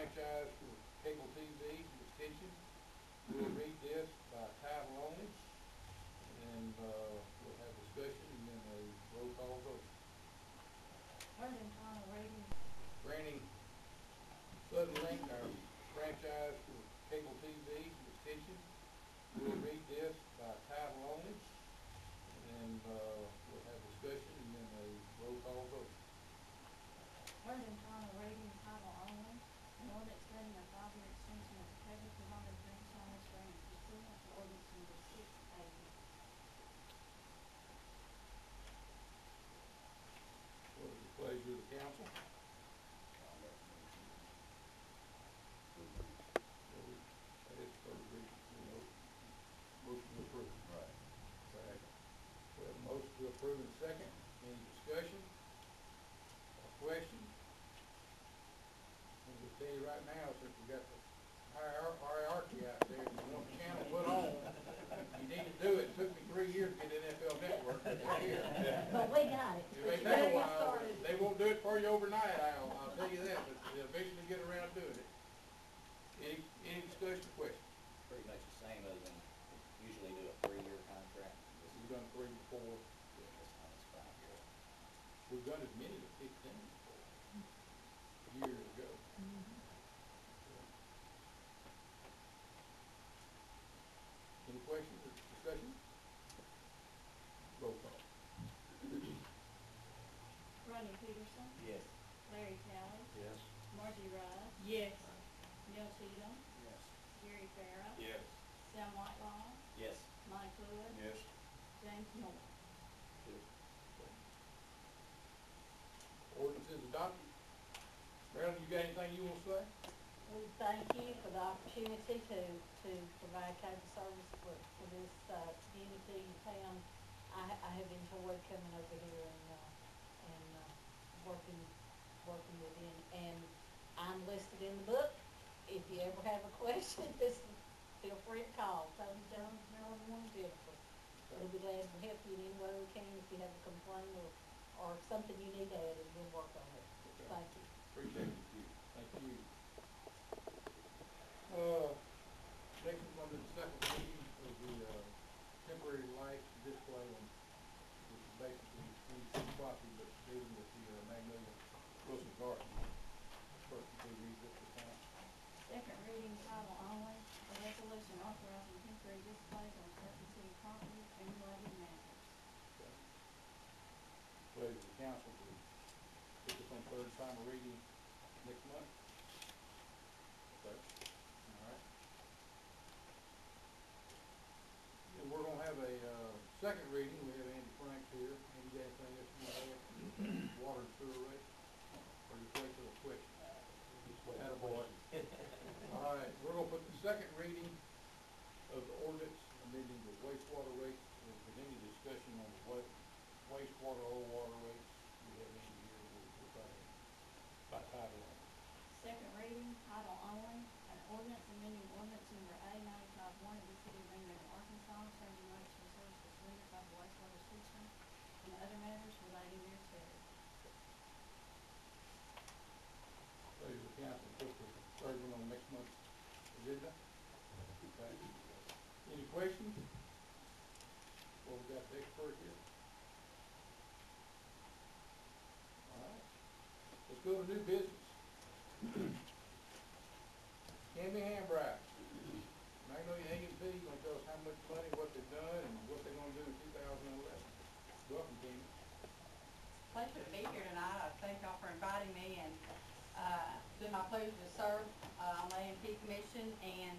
franchise for cable TV extension. We'll read this by title only, and we'll have discussion and then a roll call vote. Third and final reading. Granting Suddenlink our franchise for cable TV extension. We'll read this by title only, and we'll have discussion and then a roll call vote. Third and final reading, title only. An ordinance granting a 5-year extension of the cable provider franchise granted pursuant to ordinance number 680. What is the pleasure of the council? That is third reading. Motion to approve. Right. Second. We have a motion to approve and second. Any discussion or questions? I'm going to tell you right now, since we got the hierarchy out there, and you want the channel put on, you need to do it. It took me 3 years to get NFL Network. But we got it. It may take a while. They won't do it for you overnight, I'll tell you that, but they'll eventually get around doing it. Any discussion or questions? Pretty much the same, other than usually do a 3-year contract. We've done 3 before. Yeah, this time it's 5 years. We've done as many as 15 before, years ago. Any questions or discussion? Roll call. Rodney Peterson. Yes. Larry Talley. Yes. Margie Rudd. Yes. Neil Cheatham. Yes. Gary Farrah. Yes. Sam Whitelaw. Yes. Mike Wood. Yes. James Miller. Ordinance is adopted. Marilyn, you got anything you want to say? We thank you for the opportunity to provide cable service for this community and town. I have enjoyed coming over here and working within, and I'm listed in the book. If you ever have a question, just feel free to call. Tony Jones, Marilyn Warren, Jennifer. We'll be glad to help you in any way we can if you have a complaint or something you need added, we'll work on it. Okay. Thank you. Appreciate it. Thank you. Next one's under the second reading of the temporary light display on, which is basically any property but dealing with the Magnolia Wilson Garden. First, you can read this this time. Second reading, title only. A resolution authorizing temporary displays on certain city property and related matters. Okay. Pleasure of the council to put this on third and final reading next month. Okay. All right. And we're going to have a second reading. We have Andy Franks here. Andy, got anything else you want to add? Water and sewer rate? Or just wait till the question? Attaboy. All right, we're going to put the second reading of the ordinance amending the wastewater rates. We'll continue discussion on the wastewater, oil water rates. We have Andy here. We'll try to by title only. Second reading, title only. An ordinance amending ordinance number A-95-1 of the city of Magnolia, Arkansas, changing rates for services rendered by the wastewater system and other matters relating thereto. Pleasure of the council to put the third one on next month's agenda. Okay. Any questions? Well, we got the expert here. All right. Let's go to new business. Cammy Hambright, Magnolia A&P, going to tell us how much money, what they've done, and what they're going to do in 2011. Welcome, Cammy. Pleasure to be here tonight. I thank y'all for inviting me, and it's been my pleasure to serve on the A&P Commission. And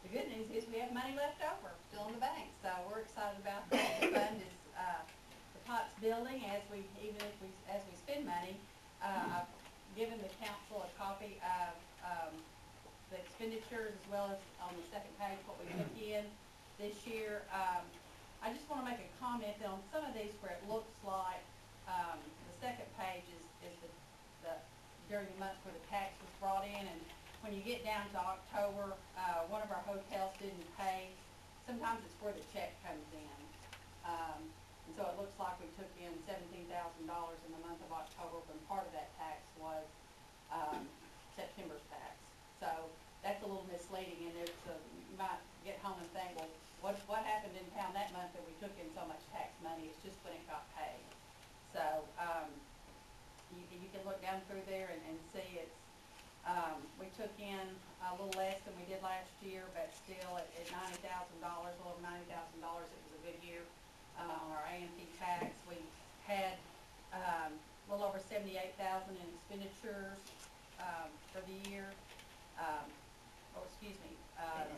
the good news is we have money left over still in the bank, so we're excited about that. The fund is the pot's building as we spend money. I've given the council a copy of the expenditures as well as on the second page what we took in this year. I just want to make a comment that on some of these where it looks like the second page is the during the months where the tax was brought in, and when you get down to October, one of our hotels didn't pay. Sometimes it's where the check comes in. And so it looks like we took in $17,000 in the month of October when part of that tax was September's pay. we took in a little less than we did last year, but still at $90,000, a little over $90,000, it was a good year. On our A&P tax, we had, a little over 78,000 in expenditures, for the year.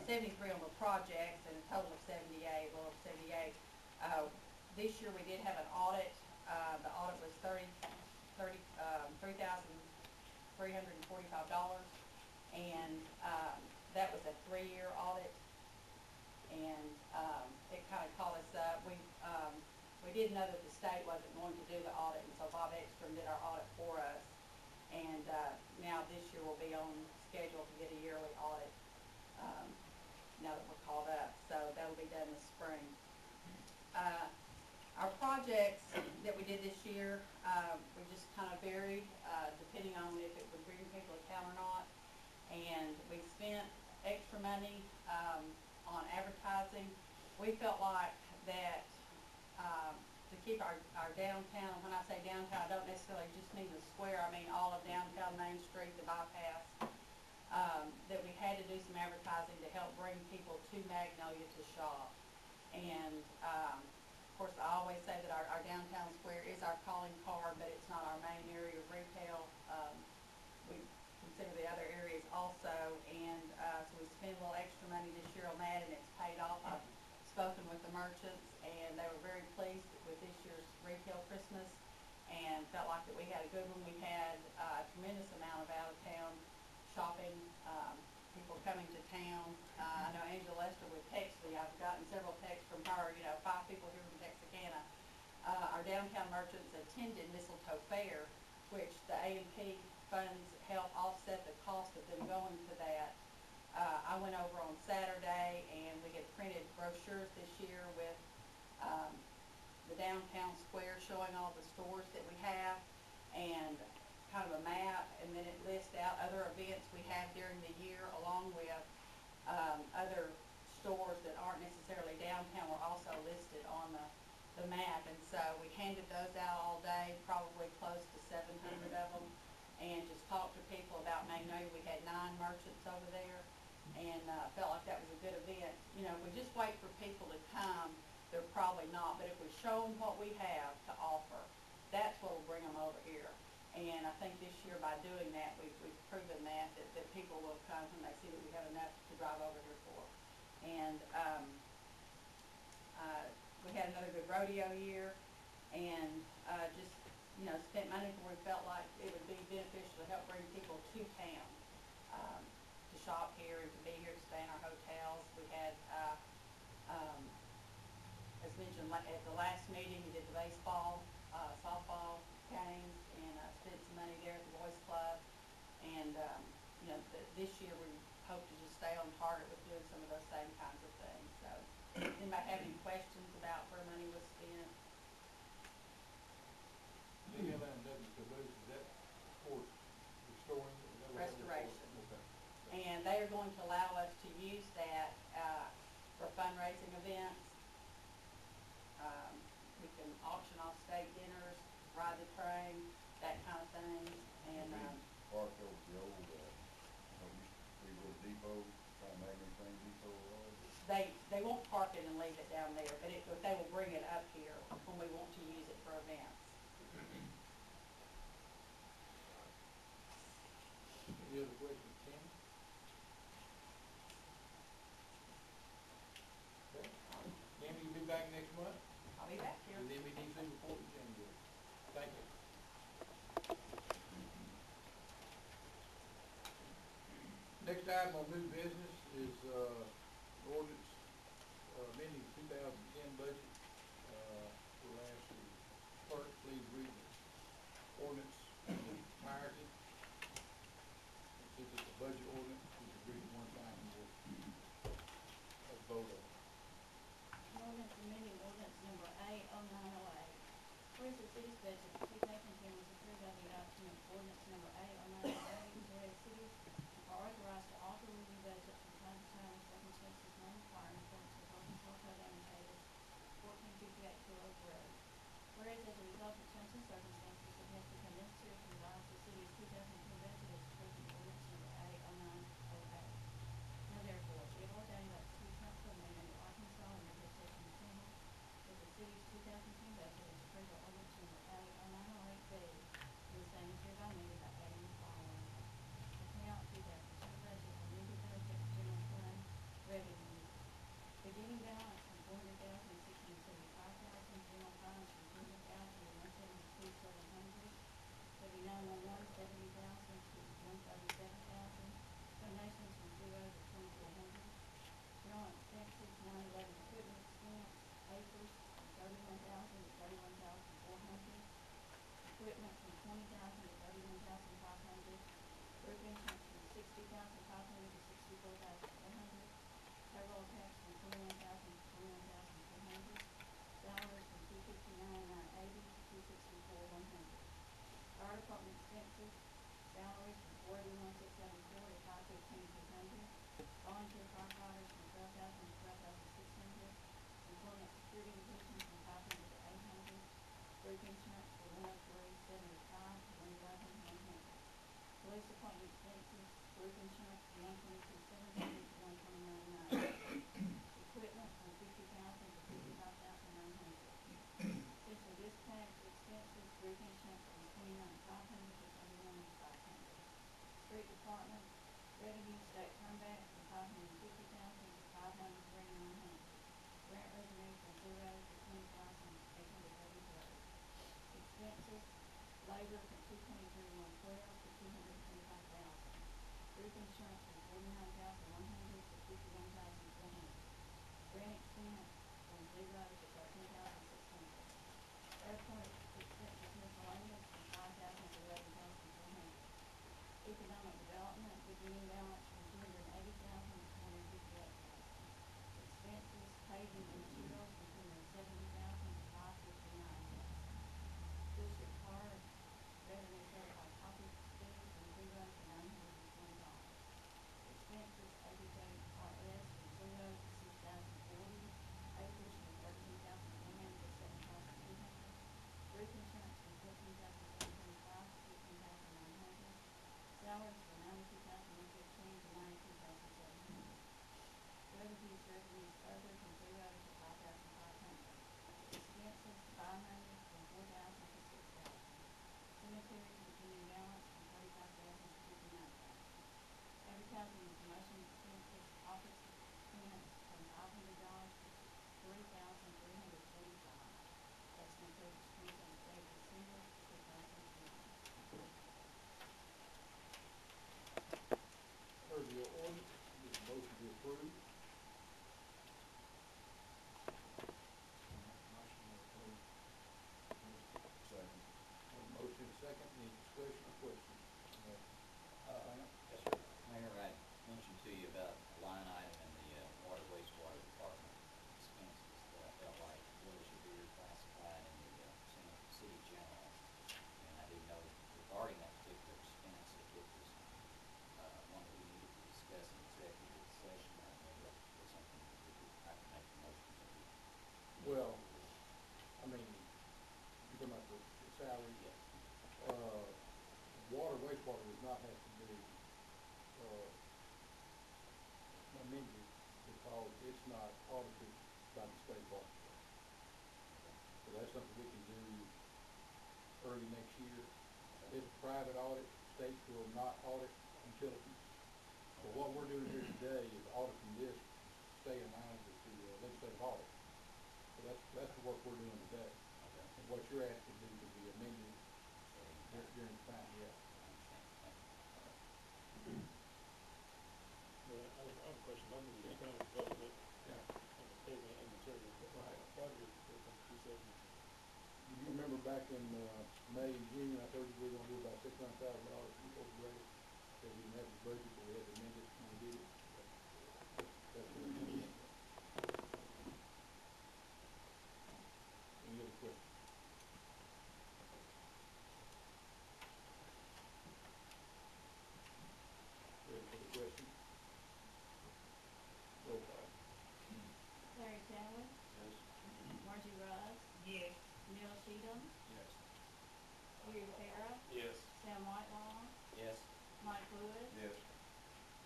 73 on the projects and a total of 78, a little over 78. This year we did have an audit. The audit was $3,345, and that was a 3-year audit. And it kind of caught us up. We did know that the state wasn't going to do the audit, and so Bob Ekstrom did our audit for us. And now this year we'll be on schedule to get a yearly audit, now that we're caught up. So that'll be done this spring. Our projects that we did this year, we just kind of varied, depending on if it would bring people to town or not. And we spent extra money on advertising. We felt like that to keep our downtown, when I say downtown, I don't necessarily just mean the square, I mean all of downtown Main Street, the bypass, that we had to do some advertising to help bring people to Magnolia to shop. And of course, I always say that our downtown square is our calling card, but it's not our main area of retail. We consider the other areas also, and so we spent a little extra money this year on that, and it's paid off. I've spoken with the merchants, and they were very pleased with this year's retail Christmas, and felt like that we had a good one. We had a tremendous amount of out-of-town shopping, people coming to town. I know Angela Lester would text me. I've gotten several texts from her, 5 people here from Texarkana. Our downtown merchants attended Mistletoe Fair, which the A&P funds help offset the cost of them going to that. I went over on Saturday, and we had printed brochures this year with the downtown square showing all the stores that we have, and kind of a map, and then it lists out other events we have during the year, along with other stores that aren't necessarily downtown were also listed on the map. And so we handed those out all day, probably close to 700 of them, and just talked to people about Magnolia. We had 9 merchants over there, and felt like that was a good event. If we just wait for people to come, they're probably not, but if we show them what we have to offer, that's what will bring them over here. And I think this year, by doing that, we've proven that people will come when they see that we have enough to drive over here for. And we had another good rodeo year, and just, spent money where we felt like it would be beneficial to help bring people to town, to shop here and to be here, to stay in our hotels. We had, as mentioned at the last meeting, we did the baseball, softball games, and spent some money there at the Boys Club. And this year we hope to just stay on target with doing some of those same kinds of things. So, anybody have any questions about where money was spent? The LMW caboose, is that for restoring? Is that what that was for? Restoration. Okay. And they are going to allow us to use that for fundraising events. We can auction off state dinners, ride the train, that kind of thing. And Park over the old, we go to depot, try to Magnet train depot or all. they won't park it and leave it down there, but they will bring it up here when we want to use it for events. Any other questions, Tim? Okay. Tammy, you'll be back next month I'll be back here. with the MEDC report in January. Thank you. Next item on new business is ordinance amending 2010 budget. We'll ask the clerk, please read the ordinance in its entirety. Since it's a budget ordinance, we can read it one time and we'll vote on it. Ordinance amending ordinance number A0908. Whereas the city's budget for 2010 was approved by the adoption of ordinance number A0908, whereas cities are authorized to alter or review budgets from time to time when circumstances may require in accordance with Arkansas Code annotated 1458 Kilroy Road. Whereas as a result of changing circumstances, it has become necessary to revise the city's 2010 budget as approved in ordinance number A0908. 41,674 to 515,200. Volunteer firefighters from 12,000 to 12,600. Employment security division from 500 to 800. Group insurance for 103,75 to 1,100. Police department expenses, group insurance from 122,700 to 129,900. Equipment from 50,000 to 55,900. Central dispatch expenses, group insurance from 29,500 to 31,500. Street department, revenue state turnback from 550,000 to 539,900. Grant revenue from 0 to 20,833. Expenses, labor from 223,112 to 225,000. Group insurance from 49,100 to 51,400. Grant expense from 0 to 13,600. Airport expenses miscellaneous from 5,000 to 11,400. Economic development beginning balance from 280,000 to 258,000. Expenses paid in materials from 270,000 to 559,000. District card revenue certified copy fee from 0 to $920. Expenses ABKRS from 0 to 6,040. Acres from 13,400 to 7,200. Group insurance from 14,725 to 15,900. Salaries from 92,115 to 92,700. Revenues other from 0 to 5,500. Expenses buy money from 4,000 to 6,000. Cemetery beginning balance from 35,000 to 59,000. Advertising and promotion expenses, office expense from $500 to 3,345. That's compared to 27th day of December 2001. Heard the ordinance, need a motion to approve. Motion to approve. Second. Have a motion and a second, any discussion or questions? Yes, sir. Mayor, I mentioned to you about a line item in the water wastewater department expenses that I felt like really should be reclassified in the city general. And I didn't know regarding that particular expense, if it was one that we needed to discuss in executive session, or whether it was something that I could make the motion that we. Well, I mean, you're talking about the salary? Yes. Water, wastewater does not have to be, amended because it's not audited by the state bar. So that's something we can do early next year. It's a private audit, states will not audit utilities. So what we're doing here today is auditing this, stay in line with the legislative audit. So that's the work we're doing today. Okay. And what you're asking to do can be amended during the time, yeah. I understand. Thank you. Well, I have a question on the economic development Yeah. and the payment and material. Right. Budget for 270. Do you remember back in May and June, I told you we were gonna do about $600,000 from overrated? Because we didn't have the budget, but we had to amend it when we did it. That's what we're doing. Any other questions? Ready for the question? Roll call. Larry Taylor, Yes. Margie Rhodes, Yes. Neil Cheatham, Yes. Gary Farah, Yes. Sam Whitelaw, Yes. Mike Lewis, Yes.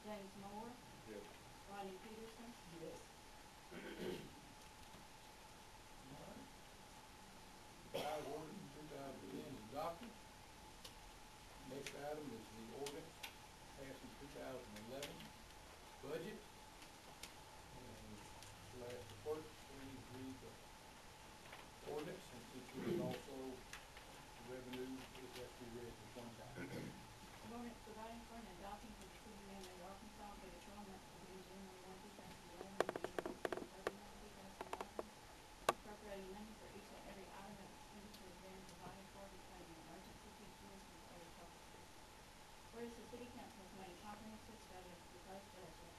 James Moore, Yes. Rodney Peterson. Yes. Five ordinance 2010 is adopted. Next item is the ordinance passing 2011 budget. And we'll ask the clerk to please read the ordinance, and since it is also revenue, it has to be read at one time. An ordinance providing for and adopting for the city of Magnolia, Arkansas, for the 12 months beginning January 1, 2011, and ending December 31, 2011, appropriating money for each and every item of expenditure therein provided for, declaring an emergency situation for other purposes. Whereas the city council has made a comprehensive study of the proposed budget,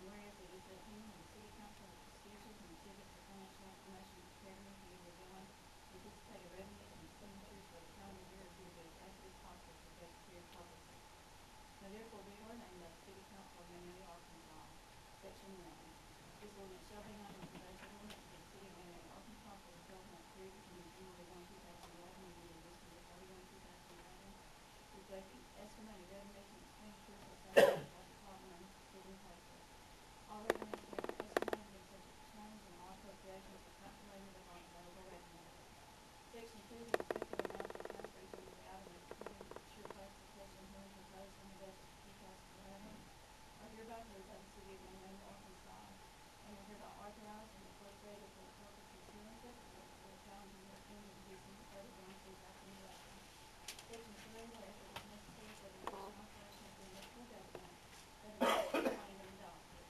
and whereas it is the opinion of the city council that the schedules and exhibits of financial information prepared and reviewed revealing anticipated revenues and expenditures for the calendar year appear to be as accurate as possible for budgetary purposes. Now estimated revenues and expenditures of the Department of City Taxes. All revenues may be estimated and subject to change, and all appropriations are calculated upon available revenues. Section 2, the respective amounts of transfers under the item expenditure classification herein proposed in the budget for 2011 are hereby approved by the city of Magnolia, Arkansas, and are hereby authorized and appropriated for the purposes herein set forth for the calendar year ending December 31, 2011. Section 3, whereas it is necessary for the efficient operation of the municipal government, that a budget be made and adopted.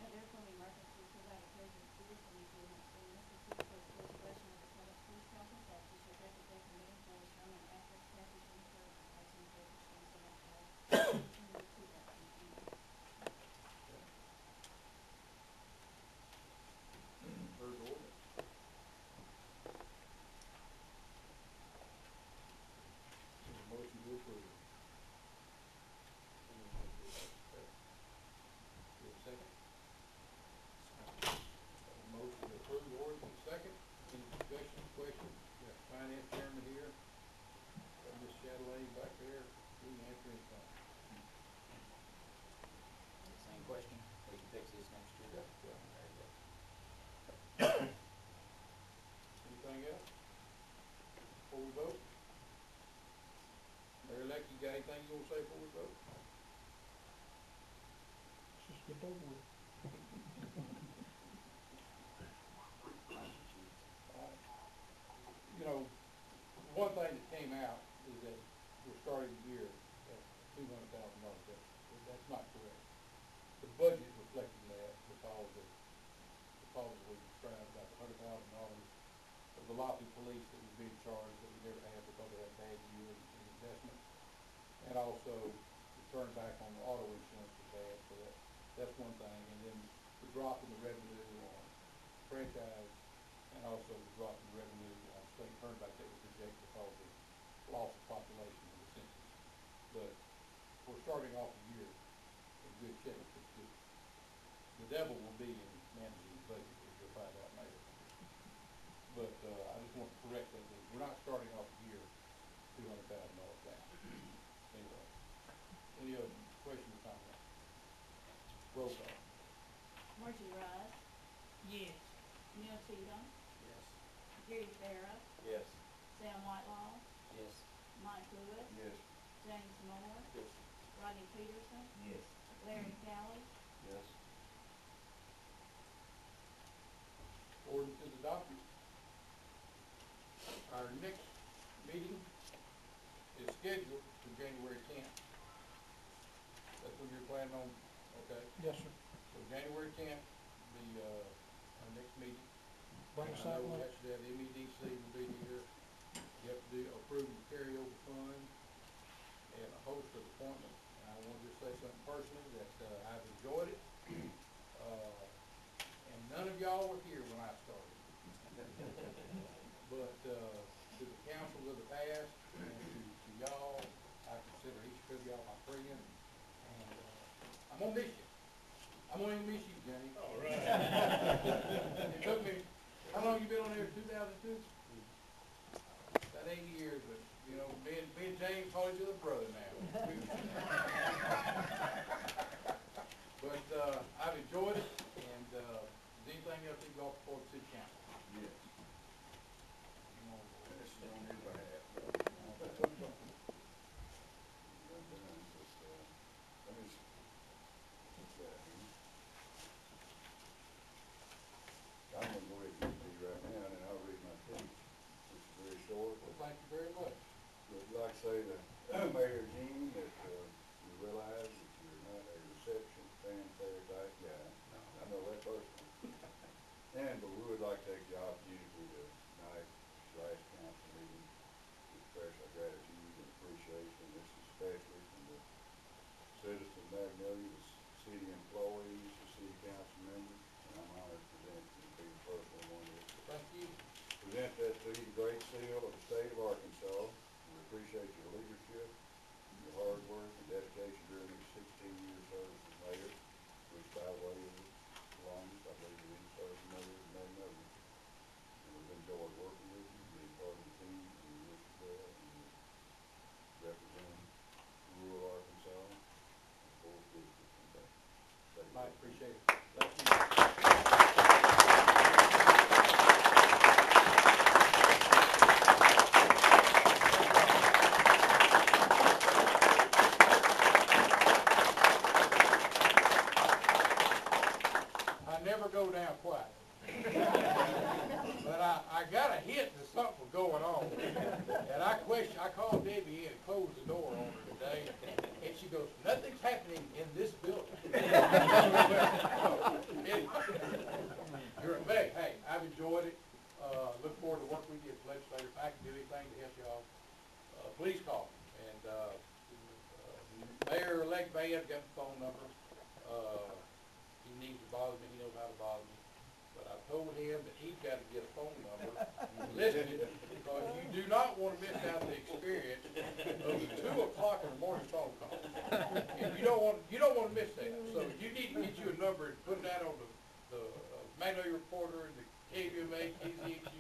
Now therefore be references hereby declared to the city of Tennessee, and the necessity for the preservation of the public peace, health, and safety shall represent and be enforced from and after its passage into force as in circumstance of October 2020. Third ordinance. Need a motion to approve. Give a second. Have a motion to approve the ordinance, second. Any discussion, questions? We have finance chairman here. Got Ms. Chatelain back there. We can answer anything. Same question, we can fix this next year. Yeah, yeah. Very good. Anything else? Before we vote? Mayor-elect, you got anything you wanna say before we vote? Let's just get over with. You know, one thing that came out is that we're starting the year at $200,000 deficit. That's not correct. The budget reflected that because we were trying about $100,000 of the Lofty police that was being charged that we never had because they had bad years in investments. And also, the turn back on the auto insurance was bad, so that's one thing. And then the drop in the revenue on franchise, and also the drop in revenue on state turnback that was projected because of loss of population in the census. But we're starting off the year in good shape. It's just, the devil will be in managing the budget, as you'll find out later. But I just want to correct that. We're not starting off the year $200,000 down. Anyway, any other questions or comments? Roll call. Margie Rice, Yes. Neil Cheatham, Yes. Gary Farah, Yes. Sam Whitelaw, Yes. Mike Lewis, Yes. James Moore, Yes. Rodney Peterson, Yes. Larry Kelly. Yes. Ordinance is adopted. Our next meeting is scheduled for January 10th. That's when you're planning on, okay? Yes, sir. So January 10th, our next meeting. Bring And us I out know we lunch. have to have MEDC will be here. You have to approve the carryover fund and a host of appointments. And I want to just say something personally that I've enjoyed it. And none of y'all were here when I started. But to the council of the past and to y'all, I consider each of y'all my friend. And I'm gonna miss you. I'm gonna even miss you, Jenny. All right. It took me, how long you been on there, 2002? About 8 years, but, you know, me and James call each other brother now. But, I've enjoyed it, and, is anything else that you go before the city council? Yes. This is on your behalf. Let me put that here. I'm gonna go ahead and give it to you right now, and then I'll read my speech, which is very short. Well, thank you very much. But I'd like to say to Mayor Jean that you realize that you're not a reception fanfare type guy. No. I know that personally. But we would like to take the opportunity tonight, this last council meeting, to express our gratitude and appreciation. This is especially from the citizens of Magnolia, the city employees, the city council members, and I'm honored to present to be the personal one that Thank you. present that to you, the great seal of the state of Arkansas. We appreciate your leadership, your hard work and dedication during these 16-year service as mayor, which by the way is the longest, I believe, of any service mayor in Magnolia. And we've enjoyed working with you, being part of the team, and we wish you well, and representing she goes, nothing's happening in this building. Hey, I've enjoyed it, look forward to working with you as legislators. If I can do anything to help y'all, please call me. And, Mayor-elect Van got the phone number. He needs to bother me, he knows how to bother me. But I told him that he's got to get a phone number listed, because you do not want to miss out the experience of the 2 o'clock in the morning phone call. And you don't want to miss that. So you need to get you a number and put that on the Magnolia Reporter, the KVMA, KZHG,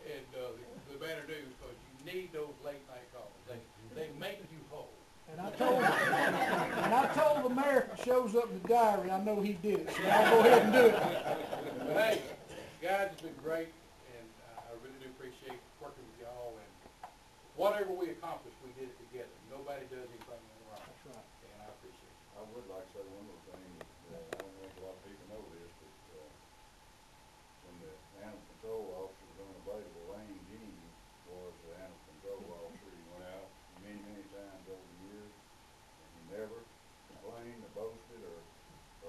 and the Banner News, because you need those late night calls. They make you whole. And I told the mayor if it shows up in the diary, I know he did it, so I'll go ahead and do it. But hey, guys, it's been great, and I really do appreciate working with y'all, and whatever we accomplish, we did it together. Nobody does anything on their own. That's right. And I appreciate it. I would like to say one more thing, I don't think a lot of people know this, but, when the animal control officer was unavailable, Lane Jean was the animal control officer. He went out many times over the years, and he never complained or boasted or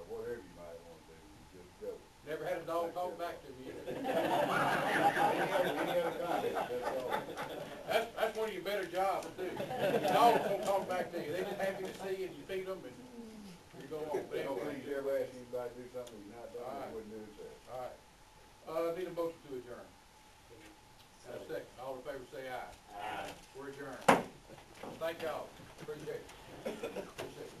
whatever you might want to do, he just go. Never had a dog talk back to me either. Any other comments, that's all. That's one of your better jobs too. Your dogs don't talk back to you. They just happy to see you, and you feed them, and you go on. But I don't anyway, think he's ever asked anybody to do something he's not done, he wouldn't do himself. all right. Need a motion to adjourn. And a second. All in favor say aye. Aye. We're adjourned. Thank y'all. Appreciate it. Appreciate it.